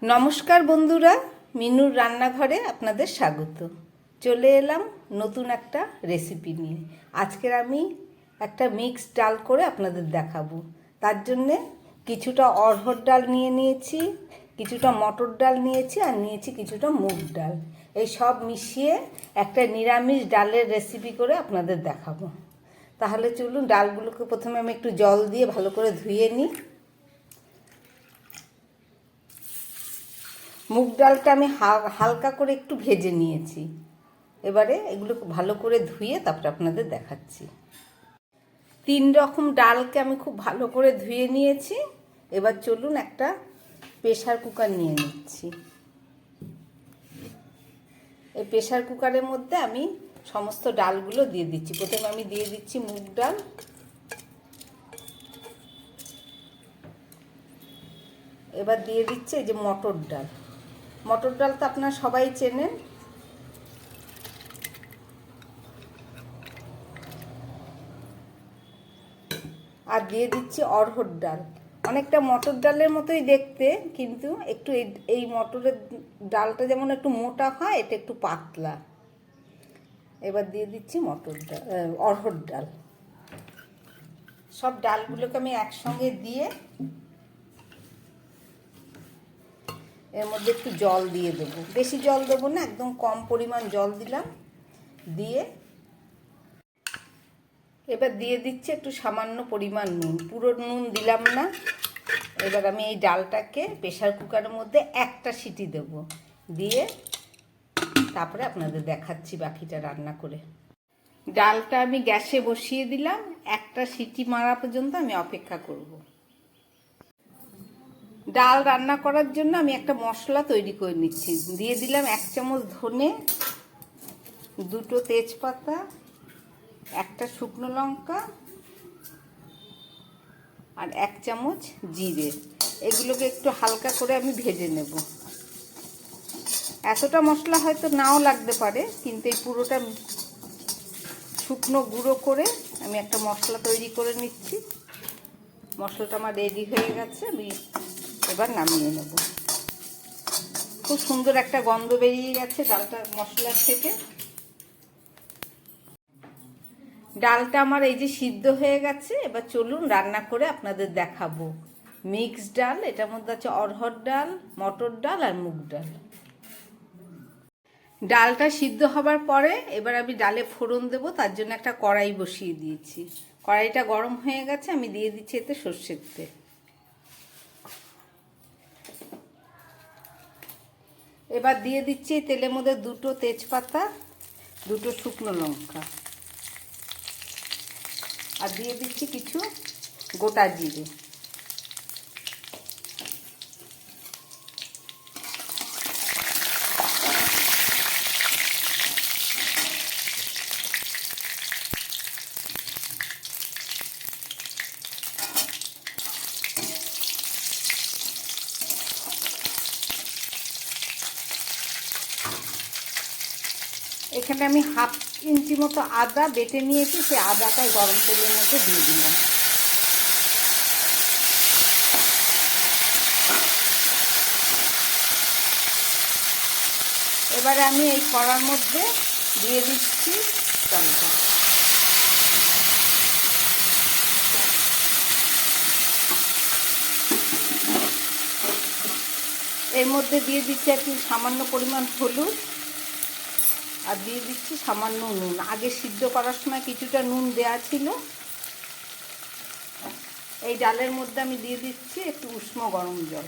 নমস্কার বন্ধুরা, মিনুর রান্নাঘরে আপনাদের স্বাগত। চলে এলাম নতুন একটা রেসিপি নিয়ে। আজকের আমি একটা মিক্স ডাল করে আপনাদের দেখাবো। তার জন্যে কিছুটা অড়হর ডাল নিয়ে নিয়েছি, কিছুটা মটর ডাল নিয়েছি, আর নিয়েছি কিছুটা মুগ ডাল। এই সব মিশিয়ে একটা নিরামিষ ডালের রেসিপি করে আপনাদের দেখাবো। তাহলে চলুন, ডালগুলোকে প্রথমে আমি একটু জল দিয়ে ভালো করে ধুয়ে নিই। মুগ ডালটা আমি হালকা করে একটু ভেজে নিয়েছি। এবারে এগুলো ভালো করে ধুয়ে তারপরে আপনাদের দেখাচ্ছি। 3 রকম ডালকে আমি খুব ভালো করে ধুয়ে নিয়েছি। এবার চলুন একটা প্রেসার কুকার নিয়ে নিচ্ছি। এই প্রেসার কুকারের মধ্যে আমি সমস্ত ডালগুলো দিয়ে দিচ্ছি। প্রথমে আমি দিয়ে দিচ্ছি মুগ ডাল, এবার দিয়ে দিচ্ছি এই যে মটর ডাল। মটর ডাল তো আপনারা সবাই চেনেন। আর দিয়ে দিচ্ছি অড়হর ডাল। অনেকটা মটর ডালের মতোই দেখতে, কিন্তু একটু এই মটরের ডালটা যেমন একটু মোটা হয়, এটা একটু পাতলা। এবার দিয়ে দিচ্ছি অড়হর ডাল। সব ডালগুলোকে আমি একসঙ্গে দিয়ে এর মধ্যে একটু জল দিয়ে দেবো। বেশি জল দেবো না, একদম কম পরিমাণ জল দিলাম। দিয়ে এবার দিয়ে দিচ্ছি একটু সামান্য পরিমাণ নুন, পুরো নুন দিলাম না। এবার আমি এই ডালটাকে প্রেসার কুকারের মধ্যে একটা সিটি দেব, দিয়ে তারপরে আপনাদের দেখাচ্ছি বাকিটা রান্না করে। ডালটা আমি গ্যাসে বসিয়ে দিলাম, একটা সিটি মারা পর্যন্ত আমি অপেক্ষা করব। ডাল রান্না করার জন্য আমি একটা মশলা তৈরি করে নিচ্ছি। দিয়ে দিলাম 1 চামচ ধনে, 2টো তেজপাতা, একটা শুকনো লঙ্কা, আর 1 চামচ জিরে। এগুলোকে একটু হালকা করে আমি ভেজে নেব। এতটা মশলা হয়তো নাও লাগতে পারে, কিন্তু এই পুরোটা শুকনো গুঁড়ো করে আমি একটা মশলা তৈরি করে নিচ্ছি। মশলাটা আমার রেডি হয়ে গেছে, আমি এবার নামিয়ে নেব। খুব সুন্দর একটা গন্ধ বেরিয়ে গেছে ডালটা মশলার থেকে। ডালটা আমার এই যে সিদ্ধ হয়ে গেছে। এবার চলুন রান্না করে আপনাদের দেখাবো। মিক্স ডাল, এটার মধ্যে আছে অড়হর ডাল, মটর ডাল আর মুগ ডাল। ডালটা সিদ্ধ হবার পরে এবার আমি ডালে ফোড়ন দেব। তার জন্য একটা কড়াই বসিয়ে দিয়েছি। কড়াইটা গরম হয়ে গেছে, আমি দিয়ে দিচ্ছি এতে সর্ষের তেল। এবার দিয়ে দিচ্ছি তেলের মধ্যে 2টো তেজপাতা, 2টো শুকনো লঙ্কা, আর দিয়ে দিচ্ছি কিছু গোটা জিরে। এখানে আমি 1/2 ইঞ্চি মতো আদা বেটে নিয়েছি, সেই আদাটাই গরম তেলের মধ্যে দিয়ে দিলাম। এবারে আমি এই কড়ার মধ্যে দিয়ে দিচ্ছি ডালটা। এর মধ্যে দিয়ে দিচ্ছি একটু সামান্য পরিমাণ হলুদ, আর দিয়ে দিচ্ছি সামান্য নুন। আগে সিদ্ধ করার সময় কিছুটা নুন দেওয়া ছিল। এই ডালের মধ্যে আমি দিয়ে দিচ্ছি একটু উষ্ণ গরম জল।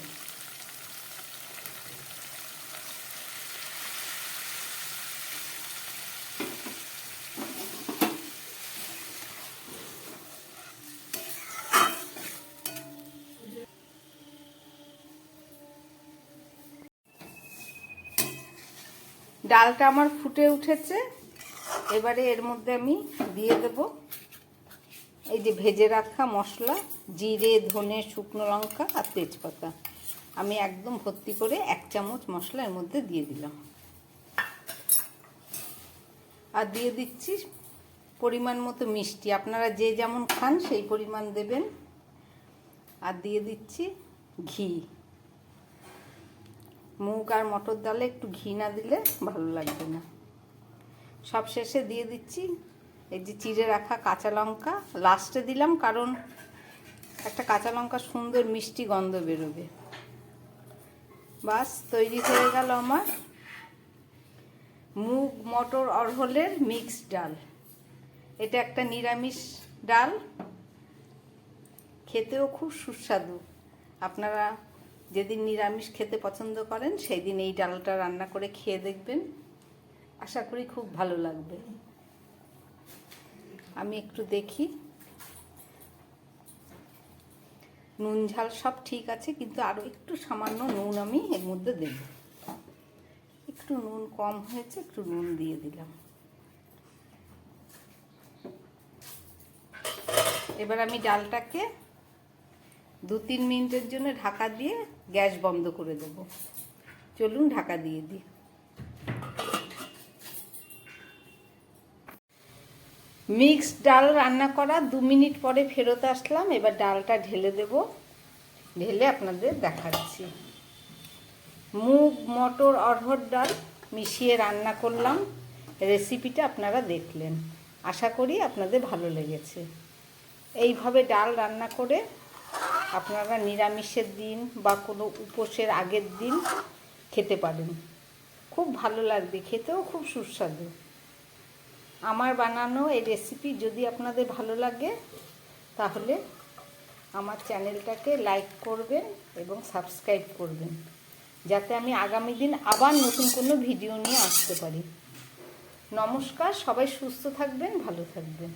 ডালটা আমার ফুটে উঠেছে। এবারে এর মধ্যে আমি দিয়ে দেব এই যে ভেজে রাখা মশলা, জিরে, ধনে, শুকনো লঙ্কা আর তেজপাতা। আমি একদম ভর্তি করে 1 চামচ মশলা এর মধ্যে দিয়ে দিলাম। আর দিয়ে দিচ্ছি পরিমাণ মতো মিষ্টি, আপনারা যে যেমন খান সেই পরিমাণ দেবেন। আর দিয়ে দিচ্ছি ঘি। মুগ আর মটর ডালে একটু ঘি না দিলে ভালো লাগবে না। সব শেষে দিয়ে দিচ্ছি এই যে চিড়ে রাখা কাঁচা লঙ্কা। লাস্টে দিলাম কারণ একটা কাঁচা লঙ্কা সুন্দর মিষ্টি গন্ধ বেরোবে। বাস তৈরি হয়ে গেল আমার মুগ মটর অরহরের মিক্সড ডাল। এটা একটা নিরামিষ ডাল, খেতেও খুব সুস্বাদু। আপনারা যেদিন নিরামিষ খেতে পছন্দ করেন সেই দিন এই ডালটা রান্না করে খেয়ে দেখবেন, আশা করি খুব ভালো লাগবে। আমি একটু দেখি, নুন ঝাল সব ঠিক আছে, কিন্তু আরও একটু সামান্য নুন আমি এর মধ্যে দেব। একটু নুন কম হয়েছে, একটু নুন দিয়ে দিলাম। এবার আমি ডালটাকে 2-3 মিনিটের জন্য ঢাকা দিয়ে গ্যাস বন্ধ করে দেব। চলুন ঢাকা দিয়ে দিই। মিক্সড ডাল রান্না করা 2 মিনিট পরে ফেরত আসলাম। এবার ডালটা ঢেলে দেব, ঢেলে আপনাদের দেখাচ্ছি। মুগ মটর অরহর ডাল মিশিয়ে রান্না করলাম। রেসিপিটা আপনারা দেখলেন, আশা করি আপনাদের ভালো লেগেছে। এইভাবে ডাল রান্না করে আপনারা নিরামিষের দিন বা কোনো উপোসের আগের দিন খেতে পারেন, খুব ভালো লাগবে, খেতেও খুব সুস্বাদু। আমার বানানো এই রেসিপি যদি আপনাদের ভালো লাগে তাহলে আমার চ্যানেলটাকে লাইক করবেন এবং সাবস্ক্রাইব করবেন, যাতে আমি আগামী দিন আবার নতুন কোনো ভিডিও নিয়ে আসতে পারি। নমস্কার, সবাই সুস্থ থাকবেন, ভালো থাকবেন।